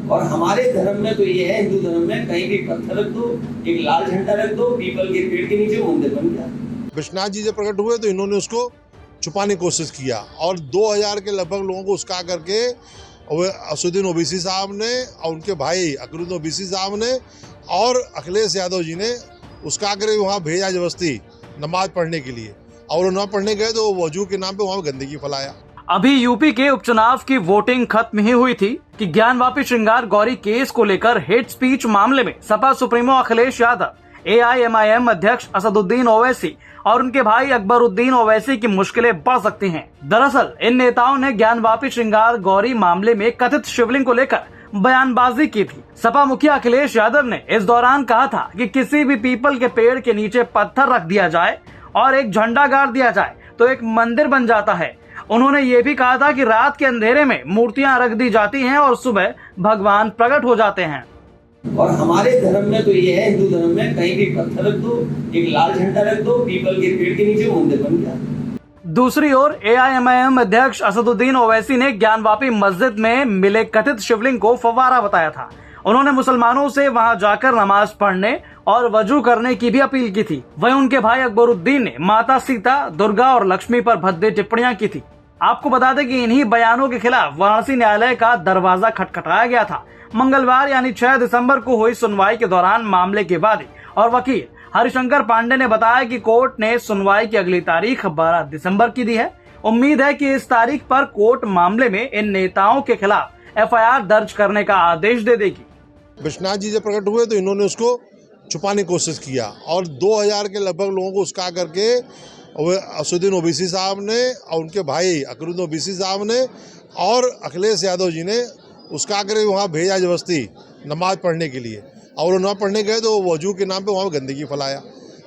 और हमारे धर्म में तो ये है, हिंदू धर्म में कहीं भी पत्थर रख दो, एक लाल झंडा रख दो, पीपल के पेड़ के नीचे मंदिर बन गया। विश्वनाथ जी जब प्रकट हुए तो इन्होंने उसको छुपाने की कोशिश किया और 2000 के लगभग लोगों को उसका करके असुद्दीन ओवैसी साहब ने और उनके भाई अकबरुद्दीन ओवैसी साहब ने और अखिलेश यादव जी ने उसका करके वहाँ भेजा जबरदस्ती नमाज पढ़ने के लिए, और वो नमाज पढ़ने गए तो वजू के नाम पे वहाँ गंदगी फैलाया। अभी यूपी के उपचुनाव की वोटिंग खत्म ही हुई थी कि ज्ञानवापी श्रृंगार गौरी केस को लेकर हेट स्पीच मामले में सपा सुप्रीमो अखिलेश यादव, AIMIM अध्यक्ष असदुद्दीन ओवैसी और उनके भाई अकबरुद्दीन ओवैसी की मुश्किलें बढ़ सकती हैं। दरअसल इन नेताओं ने ज्ञानवापी श्रृंगार गौरी मामले में कथित शिवलिंग को लेकर बयानबाजी की थी। सपा मुखिया अखिलेश यादव ने इस दौरान कहा था कि किसी भी पीपल के पेड़ के नीचे पत्थर रख दिया जाए और एक झंडा गाड़ दिया जाए तो एक मंदिर बन जाता है। उन्होंने ये भी कहा था कि रात के अंधेरे में मूर्तियां रख दी जाती हैं और सुबह भगवान प्रकट हो जाते हैं। और हमारे धर्म में तो ये है, हिंदू धर्म में कहीं भी पत्थर रख दो, एक लाल झंडा रख दो, पीपल के पेड़ के नीचे मंदिर बन गया। दूसरी ओर AIMIM अध्यक्ष असदुद्दीन ओवैसी ने ज्ञानवापी मस्जिद में मिले कथित शिवलिंग को फव्वारा बताया था। उन्होंने मुसलमानों से वहां जाकर नमाज पढ़ने और वजू करने की भी अपील की थी। वहीं उनके भाई अकबरुद्दीन ने माता सीता, दुर्गा और लक्ष्मी पर भद्दे टिप्पणियां की थी। आपको बता दें कि इन्हीं बयानों के खिलाफ वाराणसी न्यायालय का दरवाजा खटखटाया गया था। मंगलवार यानी 6 दिसंबर को हुई सुनवाई के दौरान मामले के वादी और वकील हरिशंकर पांडे ने बताया कि कोर्ट ने सुनवाई की अगली तारीख 12 दिसंबर की दी है। उम्मीद है कि इस तारीख पर कोर्ट मामले में इन नेताओं के खिलाफ FIR दर्ज करने का आदेश दे देगी। विश्वनाथ जी जब प्रकट हुए तो इन्होंने उसको छुपाने की कोशिश किया और 2000 के लगभग लोगों को उसका करके असुद्दीन ओवैसी साहब ने और उनके भाई अकबरुद्दीन ओवैसी साहब ने और अखिलेश यादव जी ने उसका करके वहाँ भेजा जबरदस्ती नमाज पढ़ने के लिए, और वो नमाज पढ़ने गए तो वजू के नाम पे वहाँ गंदगी फैलाया।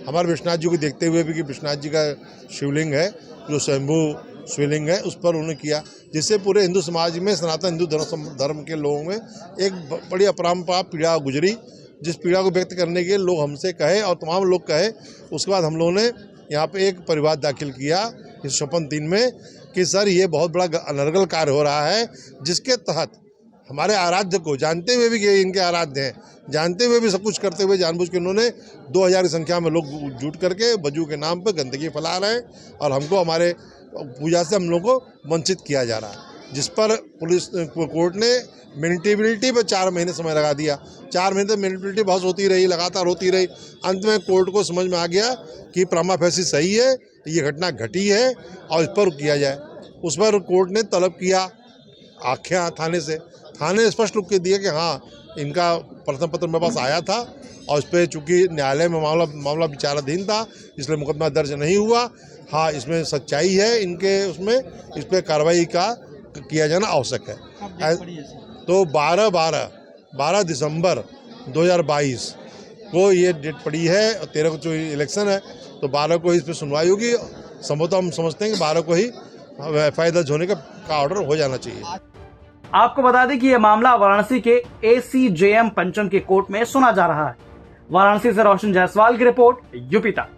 हमारे विश्वनाथ जी को देखते हुए भी कि विश्वनाथ जी का शिवलिंग है जो स्वयंभू शिवलिंग है उस पर उन्होंने किया, जिससे पूरे हिंदू समाज में, सनातन हिंदू धर्म के लोगों में एक बड़ी अपरंपरा पीड़ा गुजरी, जिस पीड़ा को व्यक्त करने के लोग हमसे कहे और तमाम लोग कहे। उसके बाद हम लोगों ने यहाँ पे एक परिवाद दाखिल किया इस शपथ दिन में कि सर ये बहुत बड़ा अनर्गल कार्य हो रहा है, जिसके तहत हमारे आराध्य को जानते हुए भी कि इनके आराध्य हैं, जानते हुए भी सब कुछ करते हुए जानबूझ के उन्होंने 2000 की संख्या में लोग जुट करके वजू के नाम पर गंदगी फैला रहे हैं और हमको हमारे पूजा से हम लोग को वंचित किया जा रहा है, जिस पर पुलिस कोर्ट ने मेंटेबिलिटी पर 4 महीने समय लगा दिया। 4 महीने तक मेंटेबिलिटी बहस होती रही, लगातार होती रही। अंत में कोर्ट को समझ में आ गया कि प्रमा फेसी सही है, ये घटना घटी है और इस पर किया जाए। उस पर कोर्ट ने तलब किया आख्या थाने से, थाने ने स्पष्ट रूप के दिया कि हाँ इनका प्रथम पत्र मेरे पास आया था और इस पर चूँकि न्यायालय में मामला विचाराधीन था इसलिए मुकदमा दर्ज नहीं हुआ। हाँ इसमें सच्चाई है इनके, उसमें इस पर कार्रवाई का किया जाना आवश्यक है। तो 12 दिसंबर 2022 को ये डेट पड़ी है और 13 को जो इलेक्शन है तो 12 को इस पर सुनवाई होगी। संभवतः हम समझते हैं कि 12 को ही FIR दर्ज होने का ऑर्डर हो जाना चाहिए। आपको बता दें कि यह मामला वाराणसी के ACJM पंचम की कोर्ट में सुना जा रहा है। वाराणसी से रोशन जायसवाल की रिपोर्ट, यूपी तक।